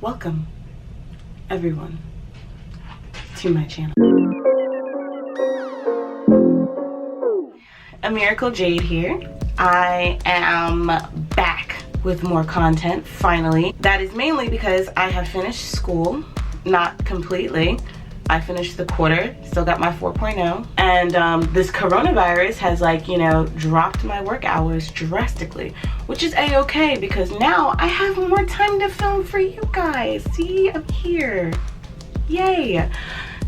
Welcome, everyone, to my channel. A Miracle Jade here. I am back with more content, finally. That is mainly because I have finished school, not completely. I finished the quarter, still got my 4.0. And this coronavirus has, like, you know, dropped my work hours drastically, which is a-okay because now I have more time to film for you guys. See, I'm here. Yay.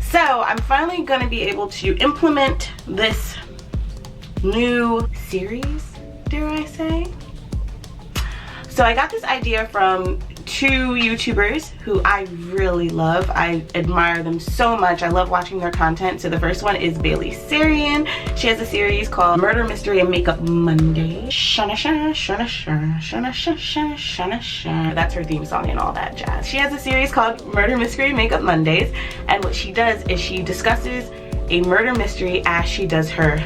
So I'm finally gonna be able to implement this new series, dare I say. So I got this idea from two YouTubers who I really love. I admire them so much. I love watching their content. So the first one is Bailey Sarian. She has a series called Murder, Mystery, and Makeup Monday. Shana shana shana shana shana shana shana shana. That's her theme song and all that jazz. She has a series called Murder, Mystery, and Makeup Mondays. And what she does is she discusses a murder mystery as she does her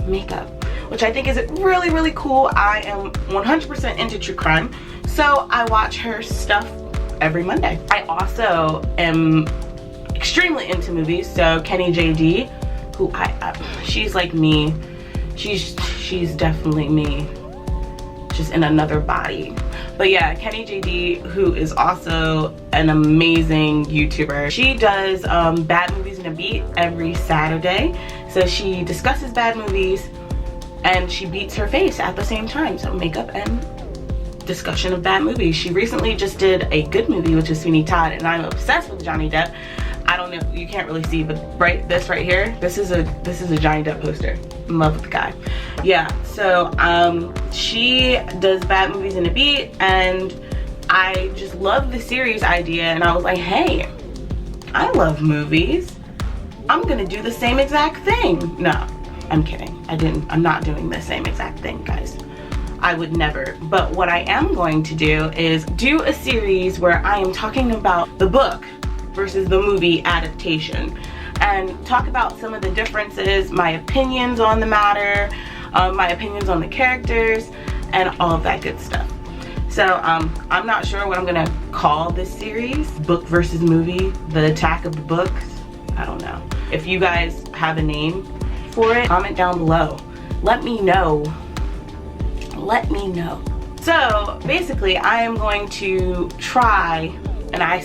makeup, which I think is really, really cool. I am 100% into true crime, so I watch her stuff every Monday. I also am extremely into movies, so Kenny JD, who she's like me. She's definitely me, just in another body. But yeah, Kenny JD, who is also an amazing YouTuber. She does Bad Movies in a Beat every Saturday. So she discusses bad movies and she beats her face at the same time. So makeup and discussion of bad movies. She recently just did a good movie, which is Sweeney Todd, and I'm obsessed with Johnny Depp. I don't know, you can't really see, but this right here, this is a Johnny Depp poster. I'm in love with the guy. Yeah, so she does Bad Movies in a Beat, and I just love the series idea, and I was like, hey, I love movies. I'm gonna do the same exact thing. No, I'm kidding. I'm not doing the same exact thing, guys. I would never. But what I am going to do is do a series where I am talking about the book versus the movie adaptation and talk about some of the differences, my opinions on the matter, my opinions on the characters, and all of that good stuff. So I'm not sure what I'm gonna call this series, book versus movie, the attack of the books. I don't know. If you guys have a name for it, comment down below. Let me know. Let me know. So basically, I am going to try, and I'm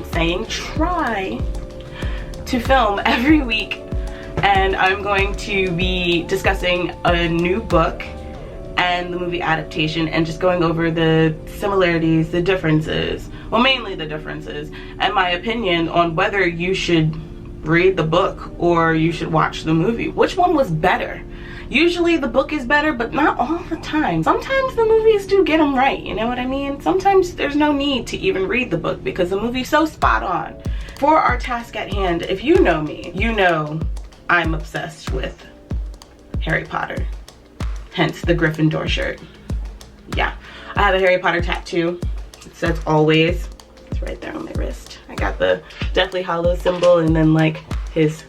saying try to film every week, and I'm going to be discussing a new book and the movie adaptation and just going over the similarities, the differences, well, mainly the differences, and my opinion on whether you should read the book or you should watch the movie. Which one was better? Usually the book is better, but not all the time. Sometimes the movies do get them right, you know what I mean? Sometimes there's no need to even read the book because the movie's so spot on. For our task at hand, if you know me, you know I'm obsessed with Harry Potter. Hence the Gryffindor shirt. Yeah, I have a Harry Potter tattoo. It says always. It's right there on my wrist. I got the Deathly Hallows symbol and then like his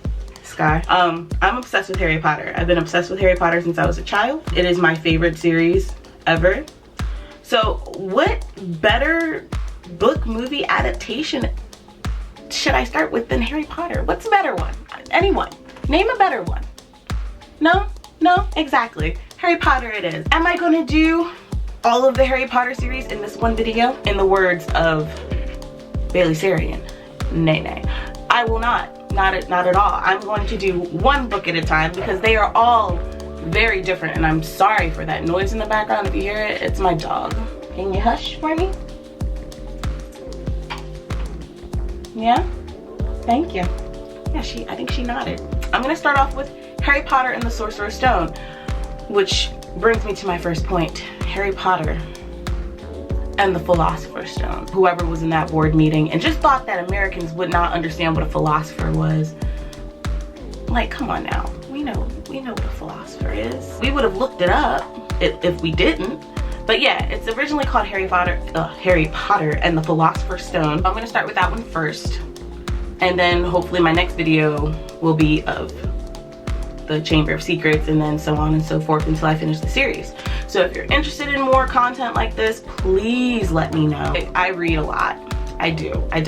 sky. I'm obsessed with Harry Potter. I've been obsessed with Harry Potter since I was a child. It is my favorite series ever. So what better book movie adaptation should I start with than Harry Potter? What's a better one? Anyone? Name a better one. No? No? Exactly. Harry Potter it is. Am I gonna do all of the Harry Potter series in this one video? In the words of Bailey Sarian, nay nay. I will not. Not at all. I'm going to do one book at a time because they are all very different, and I'm sorry for that noise in the background. If you hear it, it's my dog. Can you hush for me? Yeah? Thank you. Yeah, I think she nodded. I'm gonna start off with Harry Potter and the Sorcerer's Stone, which brings me to my first point. Harry Potter and the Philosopher's Stone. Whoever was in that board meeting and just thought that Americans would not understand what a philosopher was. Like, come on now. We know what a philosopher is. We would have looked it up if we didn't. But yeah, it's originally called Harry Potter and the Philosopher's Stone. I'm gonna start with that one first. And then hopefully my next video will be of the Chamber of Secrets, and then so on and so forth until I finish the series. So if you're interested in more content like this, please let me know. I read a lot. I do. I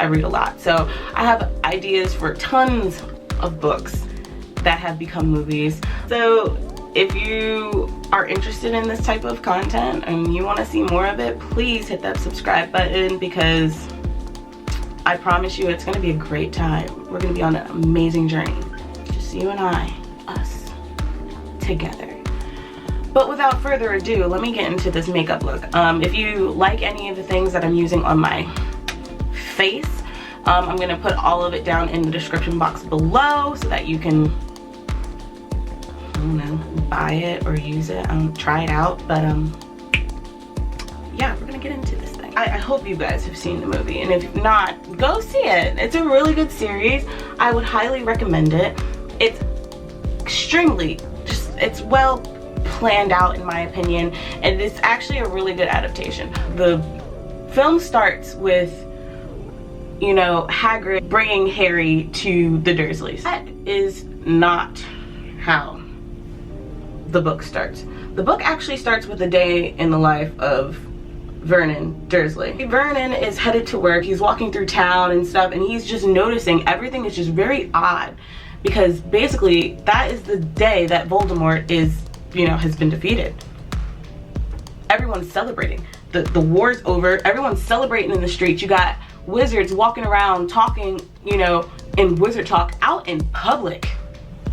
read a lot. So I have ideas for tons of books that have become movies. So if you are interested in this type of content and you want to see more of it, please hit that subscribe button, because I promise you it's going to be a great time. We're going to be on an amazing journey. Just you and I, us, together. But without further ado, let me get into this makeup look. If you like any of the things that I'm using on my face, I'm going to put all of it down in the description box below so that you can, I don't know, buy it or use it, try it out. But yeah, we're gonna get into this thing. I hope you guys have seen the movie, and if not, go see it. It's a really good series. I would highly recommend it. It's extremely, it's well planned out in my opinion, and it's actually a really good adaptation. The film starts with, you know, Hagrid bringing Harry to the Dursleys. That is not how the book starts. The book actually starts with a day in the life of Vernon Dursley. Vernon is headed to work, he's walking through town and stuff, and he's just noticing everything is just very odd, because basically that is the day that Voldemort is, you know, has been defeated. Everyone's celebrating. The war's over, everyone's celebrating in the streets. You got wizards walking around talking, you know, in wizard talk out in public,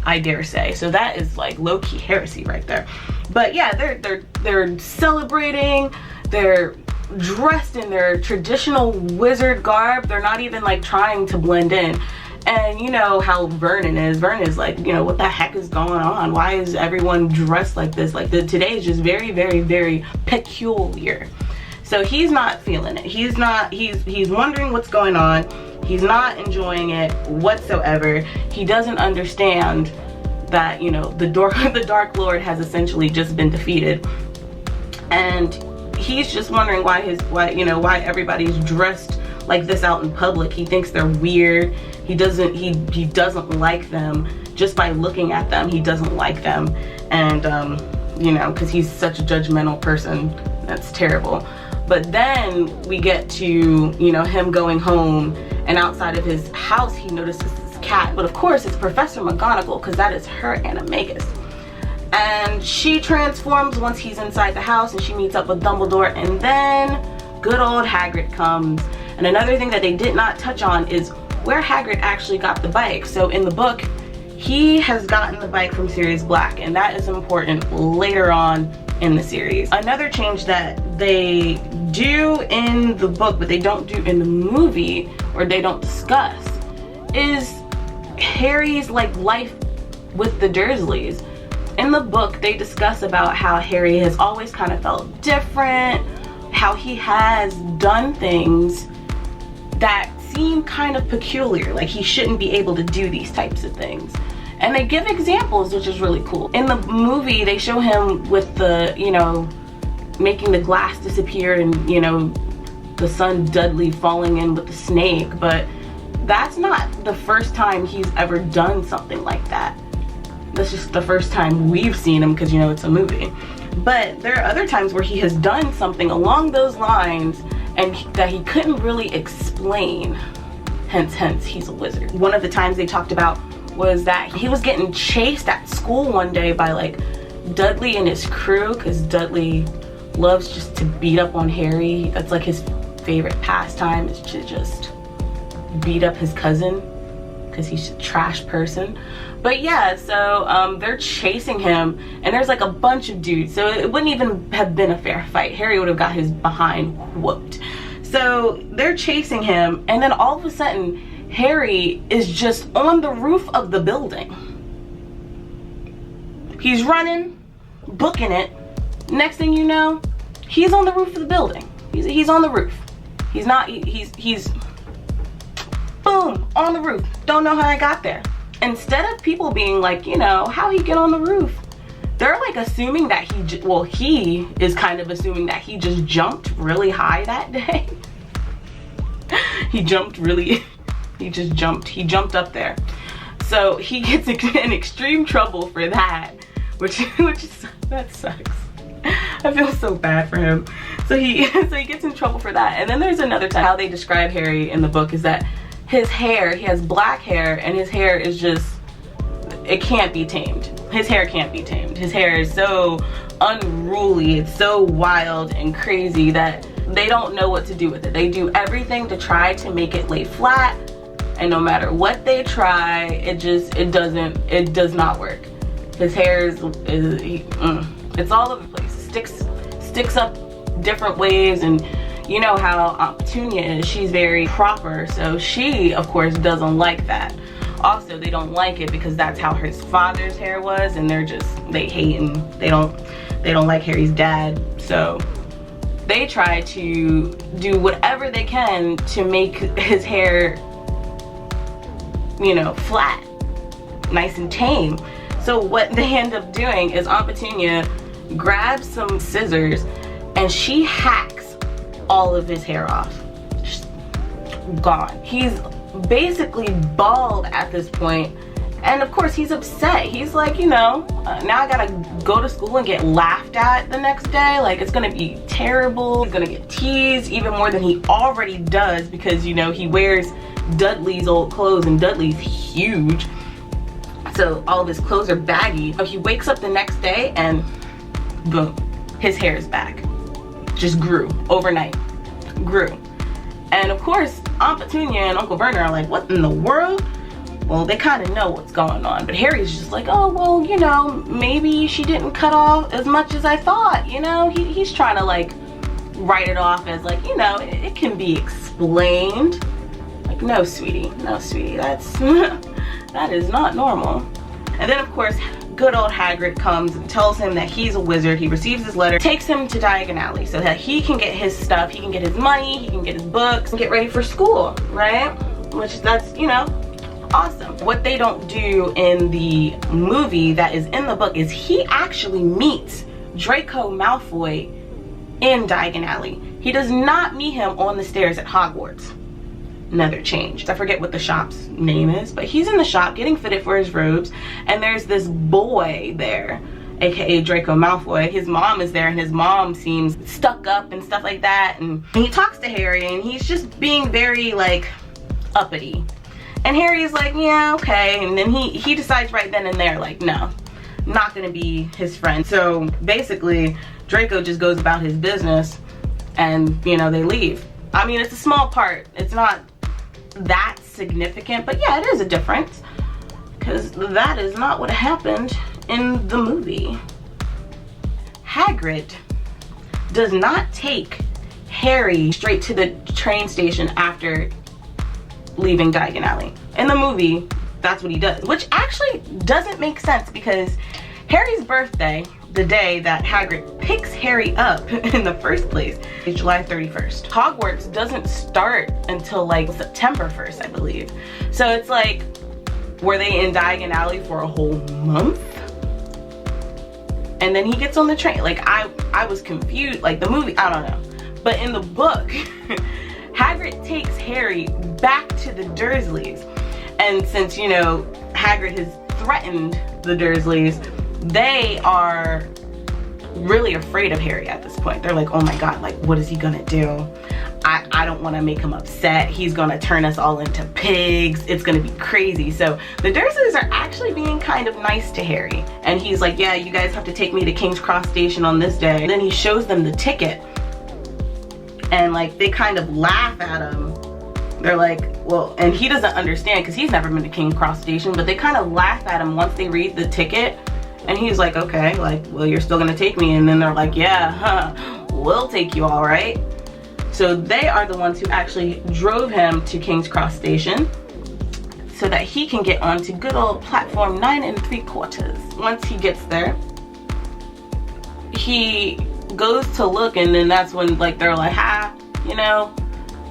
I dare say. So that is like low-key heresy right there. But yeah, they're celebrating. They're dressed in their traditional wizard garb. They're not even like trying to blend in. And you know how Vernon is. Vernon is like, you know, what the heck is going on? Why is everyone dressed like this? Like today is just very, very, very peculiar. So he's not feeling it. He's wondering what's going on. He's not enjoying it whatsoever. He doesn't understand that, you know, the Dark Lord has essentially just been defeated. And he's just wondering why everybody's dressed like this out in public. He thinks they're weird. He doesn't like them. Just by looking at them, he doesn't like them. And you know, because he's such a judgmental person. That's terrible. But then we get to, you know, him going home, and outside of his house he notices this cat. But of course it's Professor McGonagall, because that is her animagus. And she transforms once he's inside the house, and she meets up with Dumbledore, and then good old Hagrid comes. And another thing that they did not touch on is where Hagrid actually got the bike. So in the book, he has gotten the bike from Sirius Black, and that is important later on in the series. Another change that they do in the book but they don't do in the movie, or they don't discuss, is Harry's like life with the Dursleys. In the book they discuss about how Harry has always kind of felt different, how he has done things that seem kind of peculiar, like he shouldn't be able to do these types of things. And they give examples, which is really cool. In the movie, they show him with the, you know, making the glass disappear, and, you know, the son Dudley falling in with the snake. But that's not the first time he's ever done something like that. That's just the first time we've seen him, because, you know, it's a movie. But there are other times where he has done something along those lines and that he couldn't really explain. Hence, he's a wizard. One of the times they talked about was that he was getting chased at school one day by like Dudley and his crew, because Dudley loves just to beat up on Harry. That's like his favorite pastime, is to just beat up his cousin, because he's a trash person. But yeah, so they're chasing him, and there's like a bunch of dudes, so it wouldn't even have been a fair fight. Harry would have got his behind whooped. So they're chasing him, and then all of a sudden Harry is just on the roof of the building. He's running, booking it. Next thing you know, he's on the roof of the building. He's on the roof. He's boom, on the roof. Don't know how I got there. Instead of people being like, you know, how he get on the roof, they're like assuming that he is kind of assuming that he just jumped really high that day. He just jumped up there. So he gets in extreme trouble for that, which that sucks. I feel so bad for him. So he gets in trouble for that. And then there's another time. How they describe Harry in the book is that his hair, he has black hair, and his hair is just, it can't be tamed. His hair can't be tamed. His hair is so unruly, it's so wild and crazy that they don't know what to do with it. They do everything to try to make it lay flat, and no matter what they try, it does not work. His hair it's all over the place. Sticks up different ways, and you know how Aunt Petunia is. She's very proper, so she of course doesn't like that. Also, they don't like it because that's how his father's hair was, and they hate and they don't like Harry's dad. So they try to do whatever they can to make his hair, you know, flat, nice and tame. So what they end up doing is Aunt Petunia grabs some scissors and she hacks all of his hair off. Just gone. He's basically bald at this point, and of course he's upset. He's like, you know, now I gotta go to school and get laughed at the next day. Like, it's gonna be terrible. He's gonna get teased even more than he already does, because, you know, he wears Dudley's old clothes, and Dudley's huge, so all of his clothes are baggy. So he wakes up the next day and boom, his hair is back. Just grew overnight. Grew. And of course, Aunt Petunia and Uncle Vernon are like, what in the world? Well, they kind of know what's going on, but Harry's just like, oh, well, you know, maybe she didn't cut off as much as I thought, you know? He's trying to, like, write it off as, like, you know, it can be explained. Like, no, sweetie, that's, that is not normal. And then, of course, good old Hagrid comes and tells him that he's a wizard. He receives his letter, takes him to Diagon Alley so that he can get his stuff, he can get his money, he can get his books, and get ready for school, right? Which, that's, you know, awesome. What they don't do in the movie that is in the book is he actually meets Draco Malfoy in Diagon Alley. He does not meet him on the stairs at Hogwarts. Another change. I forget what the shop's name is, but he's in the shop getting fitted for his robes, and there's this boy there, aka Draco Malfoy. His mom is there, and his mom seems stuck up and stuff like that, and he talks to Harry, and he's just being very, like, uppity. And Harry's like, yeah, okay, and then he decides right then and there, like, no, not gonna be his friend. So basically, Draco just goes about his business, and, you know, they leave. I mean, it's a small part. It's not that significant, but yeah, it is a difference, because that is not what happened in the movie. Hagrid does not take Harry straight to the train station after leaving Diagon Alley. In the movie, that's what he does, which actually doesn't make sense, because Harry's birthday, the day that Hagrid picks Harry up in the first place, is July 31st. Hogwarts doesn't start until like September 1st, I believe. So it's like, were they in Diagon Alley for a whole month? And then he gets on the train. Like, I was confused. Like, the movie, I don't know. But in the book, Hagrid takes Harry back to the Dursleys. And since, you know, Hagrid has threatened the Dursleys, they are really afraid of Harry at this point. They're like, oh my god, like, what is he gonna do? I don't want to make him upset. He's gonna turn us all into pigs. It's gonna be crazy. So the Dursleys are actually being kind of nice to Harry, and he's like, yeah, you guys have to take me to King's Cross Station on this day. And then he shows them the ticket, and like, they kind of laugh at him. They're like, well, and he doesn't understand because he's never been to King's Cross Station, but they kind of laugh at him once they read the ticket. And he's like, okay, like, well, you're still gonna take me? And then they're like, yeah, we'll take you, all right. So they are the ones who actually drove him to King's Cross Station so that he can get onto good old platform 9 3/4. Once he gets there, he goes to look, and then that's when, like, they're like, you know,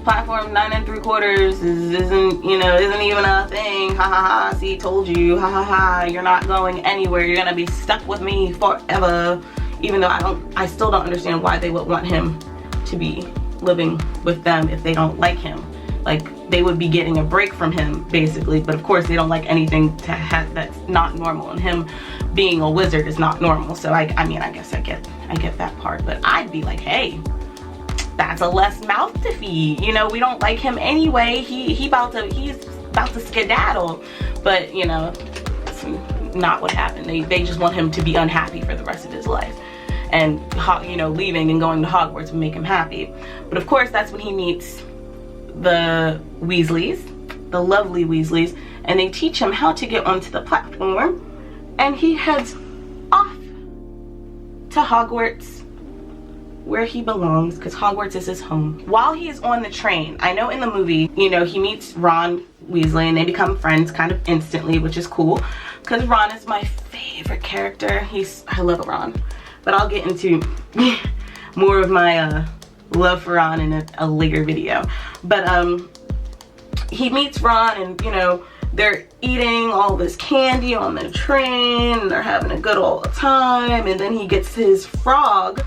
platform 9 3/4 isn't even a thing. Ha ha ha. See, told you. Ha ha ha. You're not going anywhere. You're gonna be stuck with me forever. Even though I still don't understand why they would want him to be living with them if they don't like him. like they would be getting a break from him basically, but of course they don't like anything to have that's not normal, and him being a wizard is not normal. So I mean, I guess I get that part, but I'd be like, hey, that's a less mouth to feed, you know, we don't like him anyway, he's about to skedaddle. But you know, that's not what happened. They just want him to be unhappy for the rest of his life, and you know, leaving and going to Hogwarts would make him happy. But of course that's when he meets the Weasleys, the lovely Weasleys, and they teach him how to get onto the platform, and he heads off to Hogwarts, where he belongs, because Hogwarts is his home. While he is on the train, I know in the movie, you know, he meets Ron Weasley and they become friends kind of instantly, which is cool, because Ron is my favorite character. I love Ron, but I'll get into more of my love for Ron in a later video. But he meets Ron, and you know, they're eating all this candy on the train, and they're having a good old time, and then he gets his frog,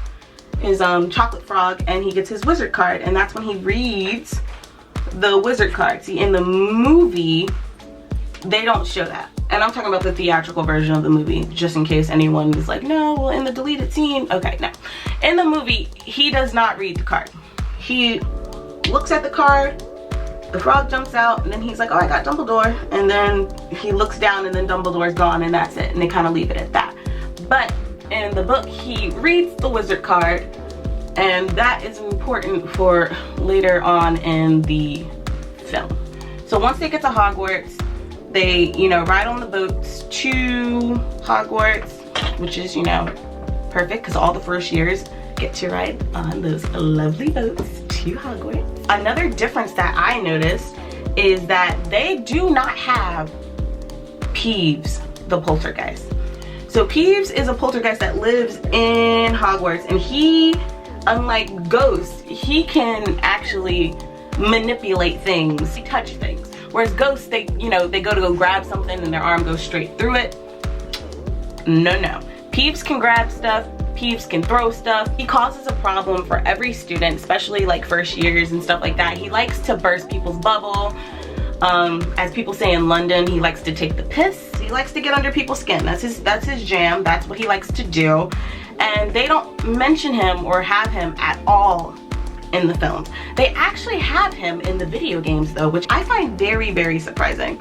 his chocolate frog, and he gets his wizard card, and that's when he reads the wizard card. See, in the movie they don't show that, and I'm talking about the theatrical version of the movie, just in case anyone is like, no, well, in the deleted scene. Okay, no, in the movie he does not read the card. He looks at the card, the frog jumps out, and then he's like, oh, I got Dumbledore, and then he looks down, and then Dumbledore's gone, and that's it, and they kind of leave it at that. But in the book he reads the wizard card, and that is important for later on in the film. So once they get to Hogwarts, they, you know, ride on the boats to Hogwarts, which is, you know, perfect, because all the first years get to ride on those lovely boats to Hogwarts. Another difference that I noticed is that they do not have Peeves the poltergeist. So Peeves is a poltergeist that lives in Hogwarts, and he, unlike ghosts, he can actually manipulate things, touch things. Whereas ghosts, they, you know, they go grab something and their arm goes straight through it. No. Peeves can grab stuff, Peeves can throw stuff. He causes a problem for every student, especially like first years and stuff like that. He likes to burst people's bubble. As people say in London, he likes to take the piss. He likes to get under people's skin. That's his jam. That's what he likes to do. And they don't mention him or have him at all in the films. They actually have him in the video games though, which I find very, very surprising.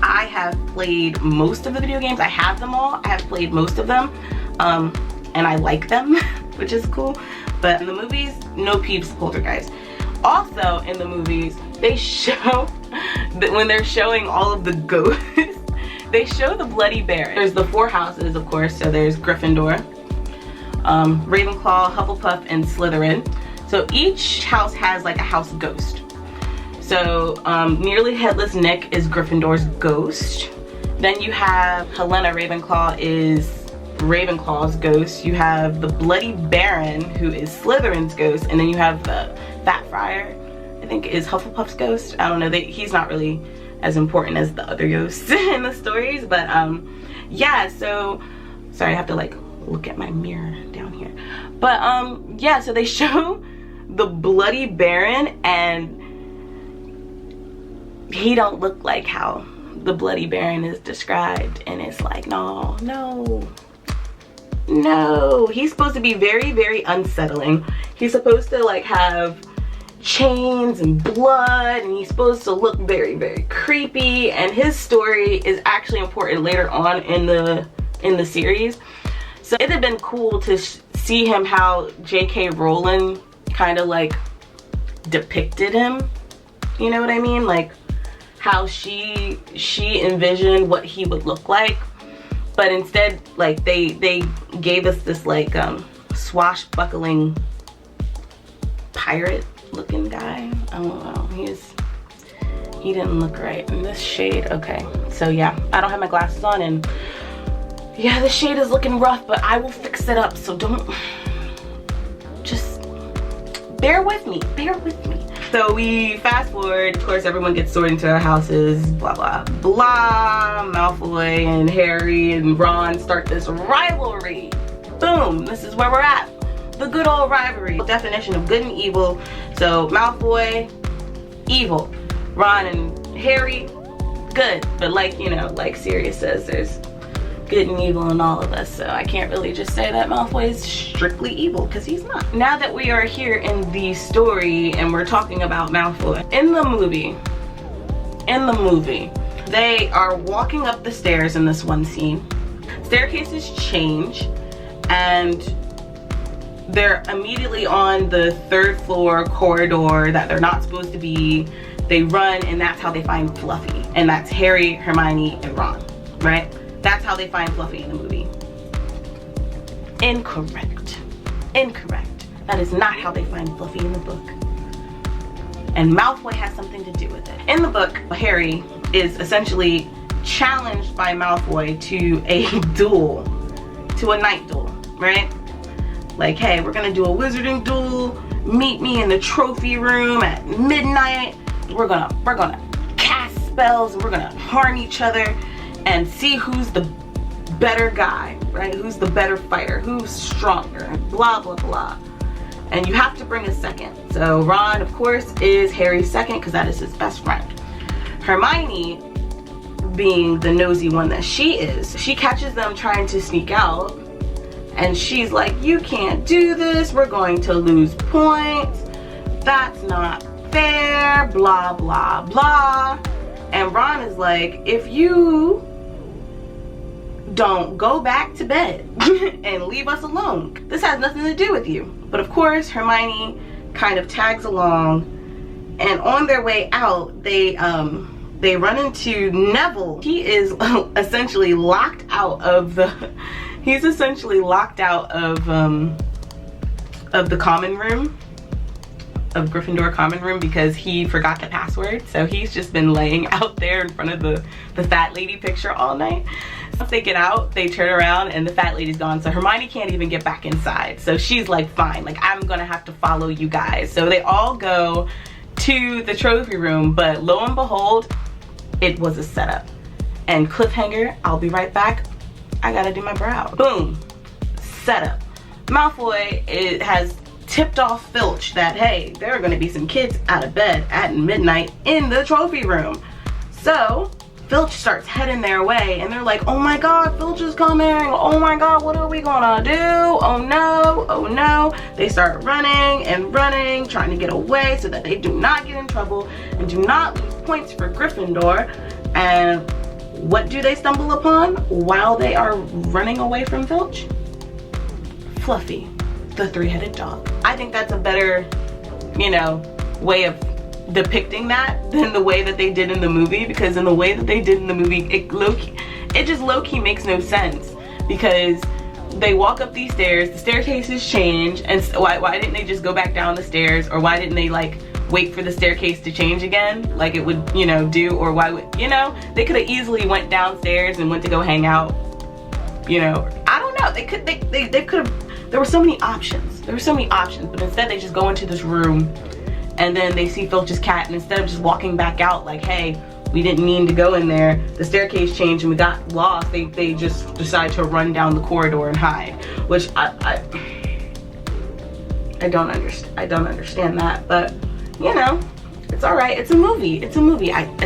I have played most of the video games. I have them all. I have played most of them. And I like them, which is cool. But in the movies, no Peeves poltergeist. Also in the movies, they show that when they're showing all of the ghosts, they show the Bloody Baron. There's the 4 houses, of course. So there's Gryffindor, Ravenclaw, Hufflepuff, and Slytherin. So each house has like a house ghost. So Nearly Headless Nick is Gryffindor's ghost. Then you have Helena Ravenclaw is Ravenclaw's ghost. You have the Bloody Baron, who is Slytherin's ghost, and then you have the Fat Friar, I think is Hufflepuff's ghost. I don't know, he's not really as important as the other ghosts in the stories, but yeah, so sorry, I have to like look at my mirror down here. But yeah, so they show the Bloody Baron, and he don't look like how the Bloody Baron is described, and it's like, no, he's supposed to be very, very unsettling. He's supposed to like have chains and blood, and he's supposed to look very, very creepy, and his story is actually important later on in the series. So it'd have been cool to see him how J.K. Rowling kind of like depicted him, you know what I mean, like how she envisioned what he would look like. But instead, like they gave us this like swashbuckling pirate looking guy. I don't know, he didn't look right in this shade. Okay, so yeah, I don't have my glasses on, and yeah, the shade is looking rough, but I will fix it up, so don't, just bear with me. So we fast forward, of course everyone gets sorted into their houses, blah blah blah. Malfoy and Harry and Ron start this rivalry. Boom, this is where we're at. the good old rivalry. Definition of good and evil. So Malfoy, evil. Ron and Harry, good. But like, you know, like Sirius says, there's good and evil in all of us. So I can't really just say that Malfoy is strictly evil, because he's not. Now that we are here in the story and we're talking about Malfoy, in the movie, they are walking up the stairs in this one scene. Staircases change and they're immediately on the 3rd floor corridor that they're not supposed to be. They run, and that's how they find Fluffy. And that's Harry, Hermione, and Ron, right? That's how they find Fluffy in the movie. Incorrect. Incorrect. That is not how they find Fluffy in the book. And Malfoy has something to do with it. In the book, Harry is essentially challenged by Malfoy to a duel, to a night duel, right? Like, hey, we're gonna do a wizarding duel. Meet me in the trophy room at midnight. We're gonna cast spells and we're gonna harm each other and see who's the better guy, right? Who's the better fighter, who's stronger, blah, blah, blah. And you have to bring a second. So Ron, of course, is Harry's second because that is his best friend. Hermione, being the nosy one that she is, she catches them trying to sneak out and she's like, you can't do this, we're going to lose points, that's not fair, blah, blah, blah. And Ron is like, if you don't go back to bed and leave us alone, this has nothing to do with you. But of course, Hermione kind of tags along, and on their way out, they run into Neville. He is essentially locked out of the of the common room, of Gryffindor common room, because he forgot the password. So he's just been laying out there in front of the fat lady picture all night. Once they get out, they turn around and the fat lady's gone. So Hermione can't even get back inside. So she's like, fine, like I'm gonna have to follow you guys. So they all go to the trophy room, but lo and behold, it was a setup. And cliffhanger, I'll be right back. I gotta do my brow. Boom, setup. Malfoy has tipped off Filch that, hey, there are gonna be some kids out of bed at midnight in the trophy room. So Filch starts heading their way and they're like, oh my god, Filch is coming. Oh my god, what are we gonna do? Oh no, oh no. They start running and running, trying to get away so that they do not get in trouble and do not lose points for Gryffindor. And what do they stumble upon while they are running away from Filch? Fluffy, the three-headed dog. I think that's a better, you know, way of depicting that than the way that they did in the movie, because in the way that they did in the movie, it just low-key makes no sense, because they walk up these stairs, the staircases change, and why didn't they just go back down the stairs, or why didn't they like wait for the staircase to change again like it would, you know, do, or why would, you know, they could have easily went downstairs and went to go hang out, you know, I don't know, they could have, there were so many options, but instead they just go into this room and then they see Filch's cat, and instead of just walking back out like, hey, we didn't mean to go in there, the staircase changed and we got lost, they just decide to run down the corridor and hide, which I don't understand that, but you know, it's alright, it's a movie, it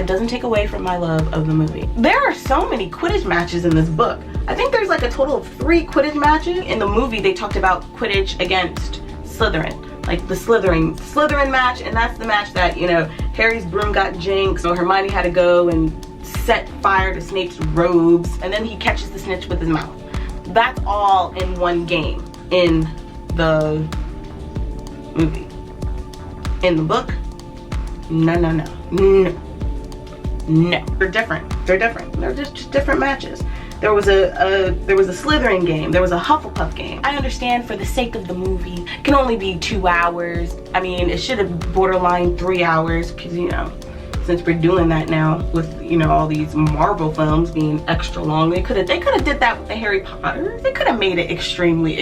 doesn't take away from my love of the movie. There are so many Quidditch matches in this book. I think there's like a total of 3 Quidditch matches. In the movie, they talked about Quidditch against Slytherin, like the Slytherin match, and that's the match that, you know, Harry's broom got jinxed, so Hermione had to go and set fire to Snape's robes, and then he catches the snitch with his mouth. That's all in one game in the movie. In the book, no. They're different. They're just different matches. There was a Slytherin game, there was a Hufflepuff game. I understand for the sake of the movie, it can only be 2 hours. I mean, it should have borderline 3 hours, because, you know, since we're doing that now with, you know, all these Marvel films being extra long, they could have did that with the Harry Potter. They could have made it extremely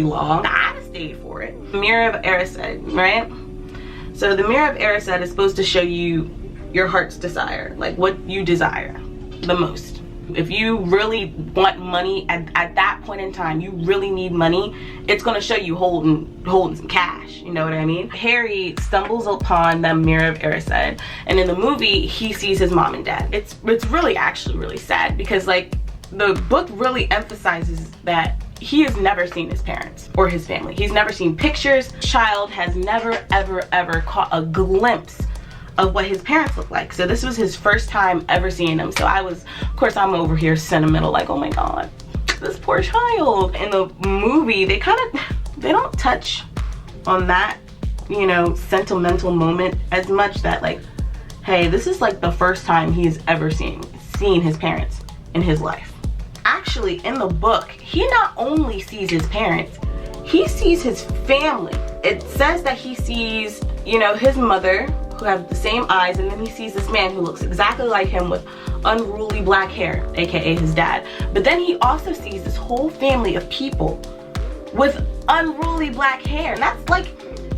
long. I'd have stayed for it. Mirror of Erised, right? So the Mirror of Erised is supposed to show you your heart's desire, like what you desire the most. If you really want money at that point in time, you really need money, it's gonna show you holding some cash, you know what I mean? Harry stumbles upon the Mirror of Erised, and in the movie he sees his mom and dad. It's really actually really sad, because like the book really emphasizes that he has never seen his parents or his family. He's never seen pictures. Child has never ever caught a glimpse of what his parents look like. So this was his first time ever seeing them. So of course I'm over here sentimental, like, oh my god, this poor child. In the movie they don't touch on that, you know, sentimental moment as much, that like, hey, this is like the first time he's ever seen his parents in his life. Actually, in the book, he not only sees his parents, he sees his family. It says that he sees, you know, his mother, who have the same eyes, and then he sees this man who looks exactly like him with unruly black hair, aka his dad. But then he also sees this whole family of people with unruly black hair, and that's like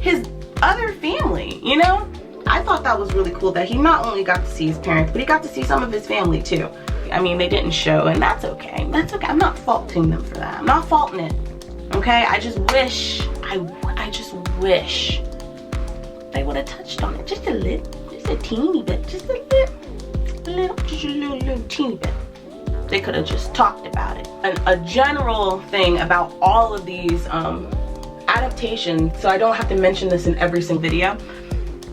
his other family, you know? I thought that was really cool that he not only got to see his parents, but he got to see some of his family too. I mean, they didn't show, and that's okay. That's okay. I'm not faulting them for that. I'm not faulting it. Okay? I just wish they would have touched on it just a little, just a teeny bit, just a little teeny bit. They could have just talked about it. And a general thing about all of these adaptations, so I don't have to mention this in every single video,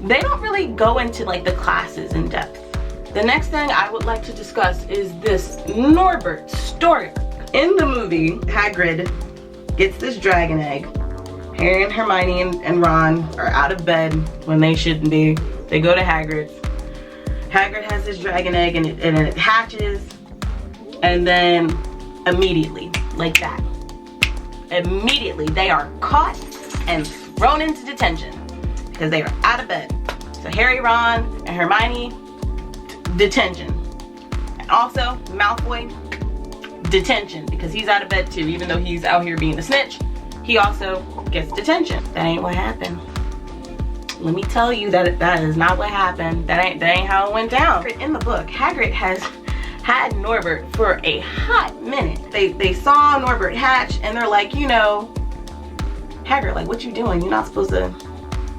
they don't really go into like the classes in depth. The next thing I would like to discuss is this Norbert story. In the movie, Hagrid gets this dragon egg. Harry and Hermione and Ron are out of bed when they shouldn't be. They go to Hagrid's. Hagrid has this dragon egg, and it hatches, and then immediately, like that, immediately they are caught and thrown into detention because they are out of bed. So Harry, Ron, and Hermione, detention. And also Malfoy, detention, because he's out of bed too. Even though he's out here being a snitch, he also gets detention. That ain't what happened. Let me tell you that is not what happened. That ain't how it went down. In the book, Hagrid has had Norbert for a hot minute. They saw Norbert hatch, and they're like, you know, Hagrid, like, what you doing? You're not supposed to,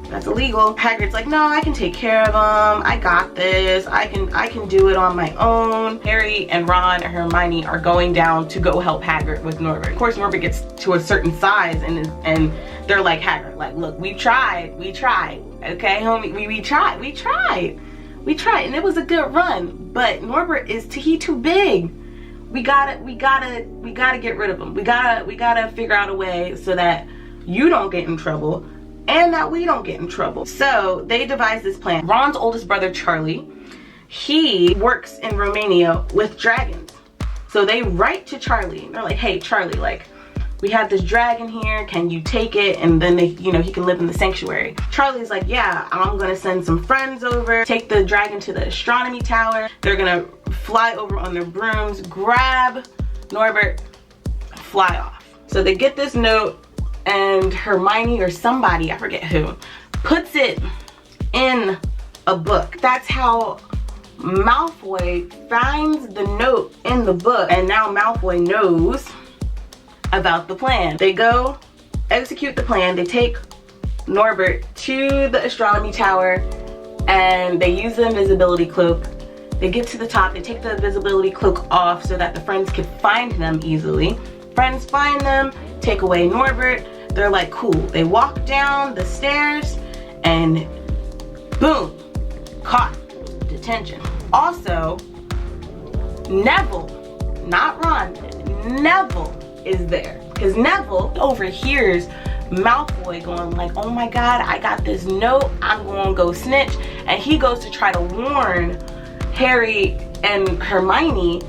that's illegal. Hagrid's like, no, I can take care of him. I got this. I can do it on my own. Harry and Ron and Hermione are going down to go help Hagrid with Norbert. Of course, Norbert gets to a certain size, and they're like, Hagrid, like, look, we tried, okay, homie, we tried, and it was a good run. But Norbert is too big. We gotta get rid of him. We gotta figure out a way so that you don't get in trouble, and that we don't get in trouble. So they devise this plan. Ron's oldest brother, Charlie, he works in Romania with dragons. So they write to Charlie, and they're like, hey, Charlie, like, we have this dragon here, can you take it? And then they, you know, he can live in the sanctuary. Charlie's like, yeah, I'm gonna send some friends over, take the dragon to the astronomy tower. They're gonna fly over on their brooms, grab Norbert, fly off. So they get this note, and Hermione or somebody, I forget who, puts it in a book. That's how Malfoy finds the note in the book, and now Malfoy knows about the plan. They go execute the plan. They take Norbert to the astronomy tower, and they use the invisibility cloak. They get to the top, they take the invisibility cloak off so that the friends can find them easily. Friends find them, take away Norbert. They're like, cool. They walk down the stairs, and boom, caught, detention. Also, Neville, not Ron, Neville is there, because Neville overhears Malfoy going like, oh my god, I got this note, I'm gonna go snitch, and he goes to try to warn Harry and Hermione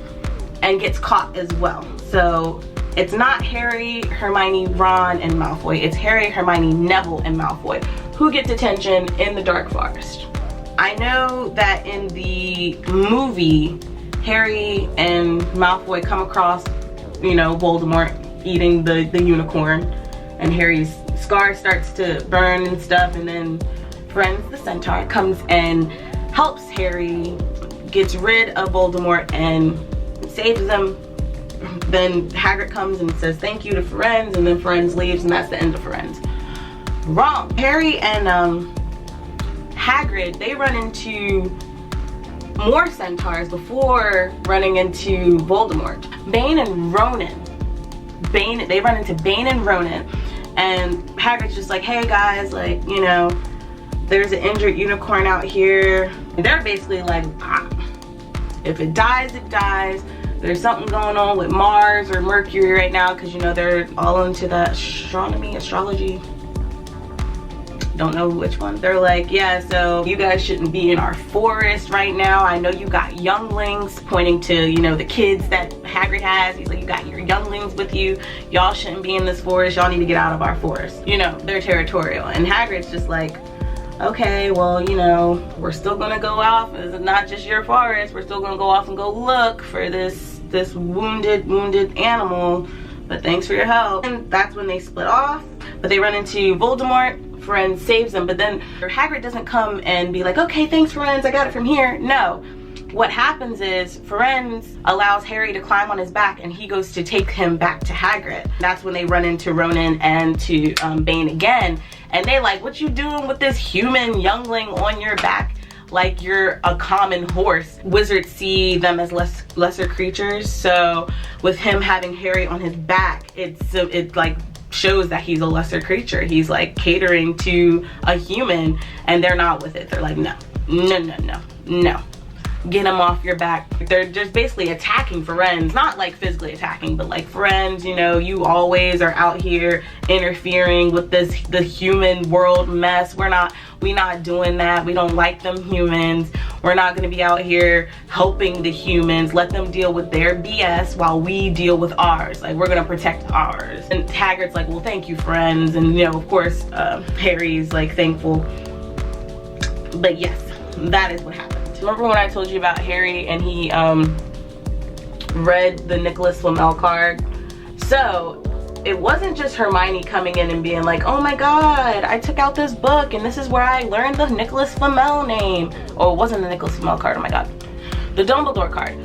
and gets caught as well. So it's not Harry, Hermione, Ron, and Malfoy. It's Harry, Hermione, Neville, and Malfoy who get detention in the Dark Forest. I know that in the movie, Harry and Malfoy come across, you know, Voldemort eating the unicorn, and Harry's scar starts to burn and stuff, and then Friends the Centaur comes and helps Harry, gets rid of Voldemort, and saves them. Then Hagrid comes and says thank you to Firenze, and then Firenze leaves, and that's the end of Firenze. Wrong. Harry and Hagrid, they run into more centaurs before running into Voldemort. Bane and Ronan. They run into Bane and Ronan, and Hagrid's just like, hey guys, like, you know, there's an injured unicorn out here. And they're basically like, if it dies, it dies. There's something going on with Mars or Mercury right now, because, you know, they're all into that astrology. Don't know which one. They're like, yeah, so you guys shouldn't be in our forest right now. I know you got younglings, pointing to, you know, the kids that Hagrid has. He's like, you got your younglings with you. Y'all shouldn't be in this forest. Y'all need to get out of our forest. You know, they're territorial. And Hagrid's just like, okay, well, you know, we're still gonna go off. It's not just your forest. We're still gonna go off and go look for this wounded animal. But thanks for your help. And that's when they split off. But they run into Voldemort. Firenze saves them. But then Hagrid doesn't come and be like, okay, thanks Firenze, I got it from here. No. What happens is Firenze allows Harry to climb on his back, and he goes to take him back to Hagrid. That's when they run into Ronan and to Bane again. And they like, what you doing with this human youngling on your back like you're a common horse? Wizards see them as lesser creatures. So with him having Harry on his back, it like shows that he's a lesser creature. He's like catering to a human, and they're not with it. They're like, no. Get him off your back. They're just basically attacking Firenze, not like physically attacking, but like, Firenze, you know, you always are out here interfering with the human world mess. We not doing that. We don't like them humans. We're not going to be out here helping the humans. Let them deal with their BS while we deal with ours. Like, we're going to protect ours. And Hagrid's like, well, thank you, Firenze. And, you know, of course, Harry's like thankful. But yes, that is what happened. Remember when I told you about Harry and he read the Nicholas Flamel card? So it wasn't just Hermione coming in and being like, oh my god, I took out this book and this is where I learned the Nicholas Flamel name. Oh, it wasn't the Nicholas Flamel card, oh my god. The Dumbledore card.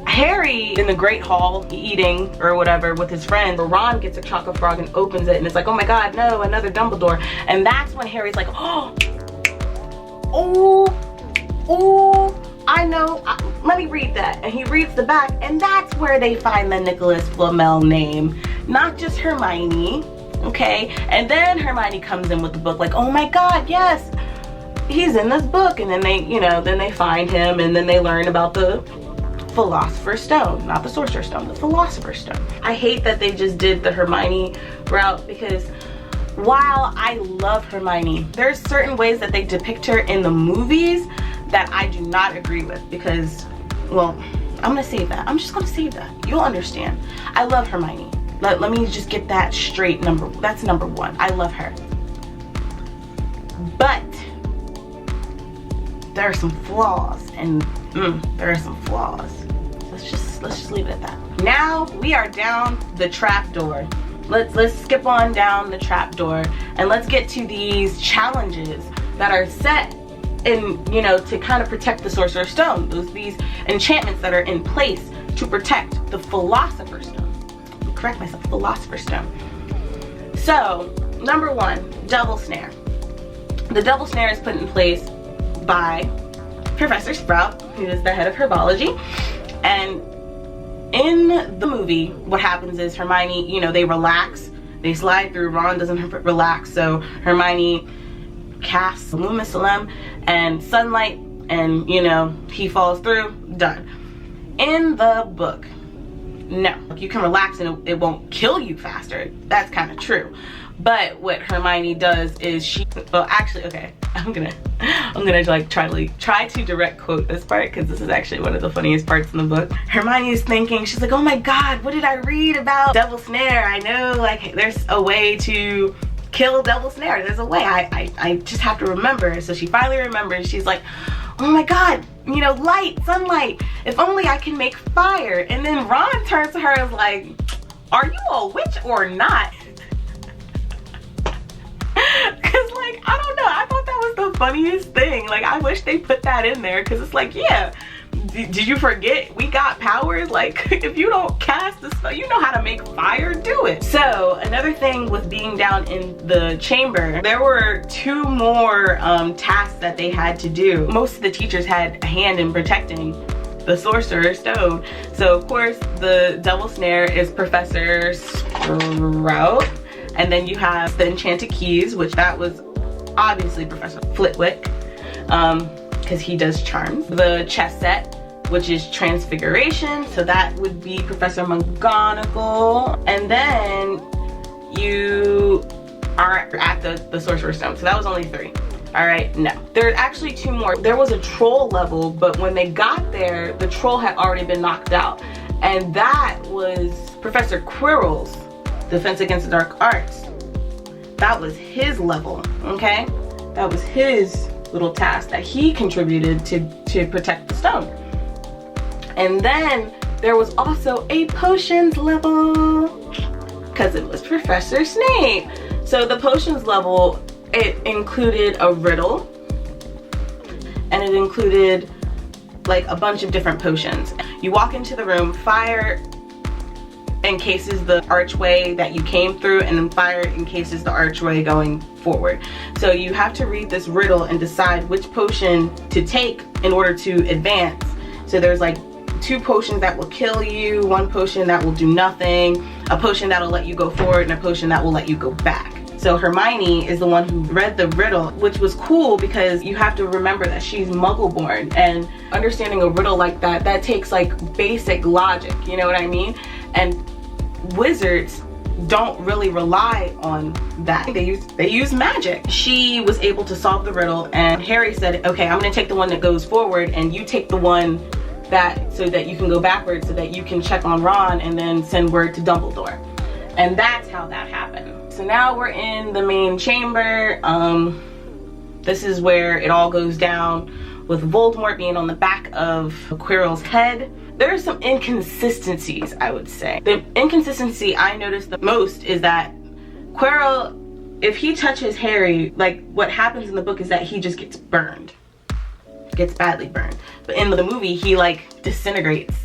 Harry in the Great Hall eating or whatever with his friends, Ron gets a chocolate frog and opens it, and it's like, oh my god, no, another Dumbledore. And that's when Harry's like, oh, I know, let me read that. And he reads the back, and that's where they find the Nicholas Flamel name, not just Hermione, okay? And then Hermione comes in with the book like, oh my god, yes, he's in this book. And then they, you know, then they find him, and then they learn about the Philosopher's Stone, not the Sorcerer's Stone, the Philosopher's Stone. I hate that they just did the Hermione route, because while I love Hermione, there's certain ways that they depict her in the movies that I do not agree with, because, well, I'm gonna save that. I'm just gonna save that. You'll understand. I love Hermione. Let me just get that straight. That's number one. I love her. But there are some flaws, and there are some flaws. Let's just leave it at that. Now we are down the trap door. Let's skip on down the trap door, and let's get to these challenges that are set in, you know, to kind of protect the Sorcerer's Stone. These enchantments that are in place to protect the Philosopher's Stone. Correct myself, Philosopher's Stone. So, number one, Double Snare. The Double Snare is put in place by Professor Sprout, who is the head of herbology. And in the movie, what happens is Hermione, you know, they relax, they slide through. Ron doesn't relax, so Hermione casts Lumis Salem and sunlight, and, you know, he falls through. Done. In the book, no, you can relax and it won't kill you faster. That's kind of true. But what Hermione does is well, actually, okay, I'm gonna like try to direct quote this part, because this is actually one of the funniest parts in the book. Hermione is thinking, she's like, oh my god, what did I read about Double Snare? I know, like, there's a way to kill Double Snare. There's a way. I just have to remember. So she finally remembers. She's like, oh my god, you know, light, sunlight. If only I can make fire. And then Ron turns to her and is like, are you a witch or not? Cause like, I don't know, I thought that was the funniest thing. Like, I wish they put that in there, because it's like, yeah, did you forget we got powers? Like, if you don't cast the spell, you know how to make fire, do it. So another thing with being down in the chamber, there were 2 more tasks that they had to do. Most of the teachers had a hand in protecting the sorcerer stone. So of course the double snare is Professor Sprout, and then you have the enchanted keys, which that was obviously Professor Flitwick, because he does charms. The chess set, which is transfiguration, so that would be Professor McGonagall. And then you are at the sorcerer's stone, so that was only 3. All right, no, there's actually 2 more. There was a troll level, but when they got there, the troll had already been knocked out, and that was Professor Quirrell's Defense Against the Dark Arts. That was his level, okay? That was his little task that he contributed to protect the stone. And then there was also a potions level, because it was Professor Snape. So the potions level, it included a riddle, and it included like a bunch of different potions. You walk into the room, fire encases the archway that you came through, and then fire encases the archway going forward. So you have to read this riddle and decide which potion to take in order to advance. So there's like 2 potions that will kill you, 1 potion that will do nothing, a potion that'll let you go forward, and a potion that will let you go back. So Hermione is the one who read the riddle, which was cool because you have to remember that she's Muggle born, and understanding a riddle like that, that takes like basic logic, you know what I mean? And wizards don't really rely on that. They use magic. She was able to solve the riddle, and Harry said, okay, I'm gonna take the one that goes forward, and you take the one that, so that you can go backwards, so that you can check on Ron and then send word to Dumbledore. And that's how that happened. So now we're in the main chamber. This is where it all goes down, with Voldemort being on the back of Quirrell's head. There are some inconsistencies, I would say. The inconsistency I noticed the most is that Quirrell, if he touches Harry, like what happens in the book is that he just gets burned. Gets badly burned. But in the movie, he like disintegrates.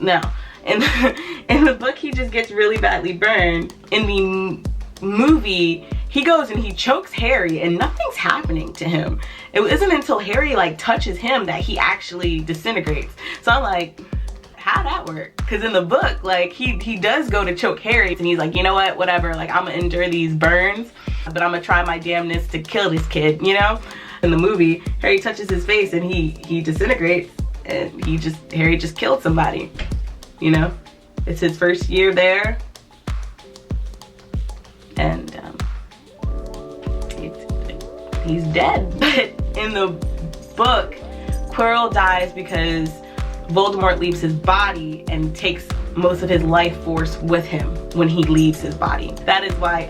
No. In the book, he just gets really badly burned. In the movie, he goes and he chokes Harry and nothing's happening to him. It isn't until Harry like touches him that he actually disintegrates. So I'm like, how'd that work? Because in the book, like he does go to choke Harry, and he's like, you know what, whatever, like I'm gonna endure these burns, but I'm gonna try my damnness to kill this kid, you know? In the movie, Harry touches his face and he disintegrates, and Harry just killed somebody, you know? It's his first year there, and he's dead. But in the book, Quirrell dies because Voldemort leaves his body and takes most of his life force with him when he leaves his body. That is why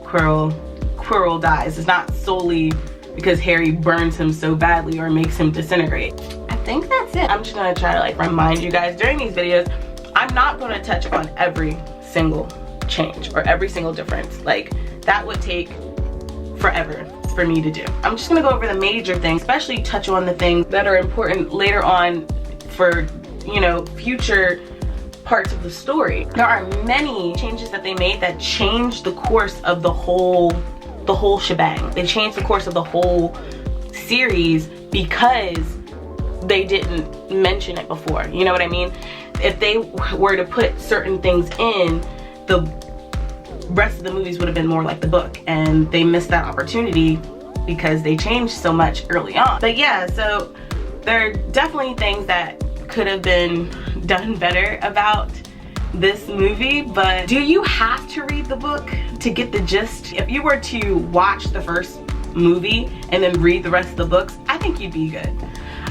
Quirrell dies. It's not solely because Harry burns him so badly or makes him disintegrate. I think that's it. I'm just gonna try to like remind you guys during these videos, I'm not gonna touch on every single change or every single difference. Like, that would take forever for me to do. I'm just gonna go over the major things, especially touch on the things that are important later on for, you know, future parts of the story. There are many changes that they made that changed the course of the whole shebang. They changed the course of the whole series because they didn't mention it before. You know what I mean? If they were to put certain things in, the rest of the movies would have been more like the book, and they missed that opportunity because they changed so much early on. But yeah, so there are definitely things that could have been done better about this movie, but do you have to read the book to get the gist? If you were to watch the first movie and then read the rest of the books, I think you'd be good.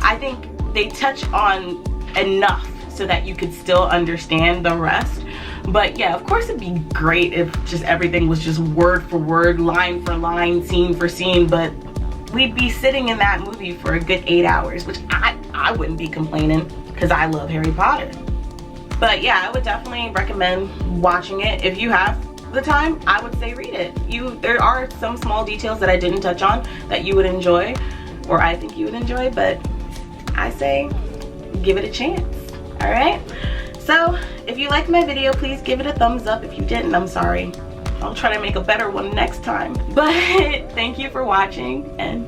I think they touch on enough so that you could still understand the rest. But yeah, of course it'd be great if just everything was just word for word, line for line, scene for scene, but we'd be sitting in that movie for a good 8 hours, which I wouldn't be complaining because I love Harry Potter. But yeah, I would definitely recommend watching it. If you have the time, I would say read it. There are some small details that I didn't touch on that you would enjoy, or I think you would enjoy, but I say give it a chance. All right, so if you liked my video, please give it a thumbs up. If you didn't, I'm sorry. I'll try to make a better one next time. But thank you for watching, and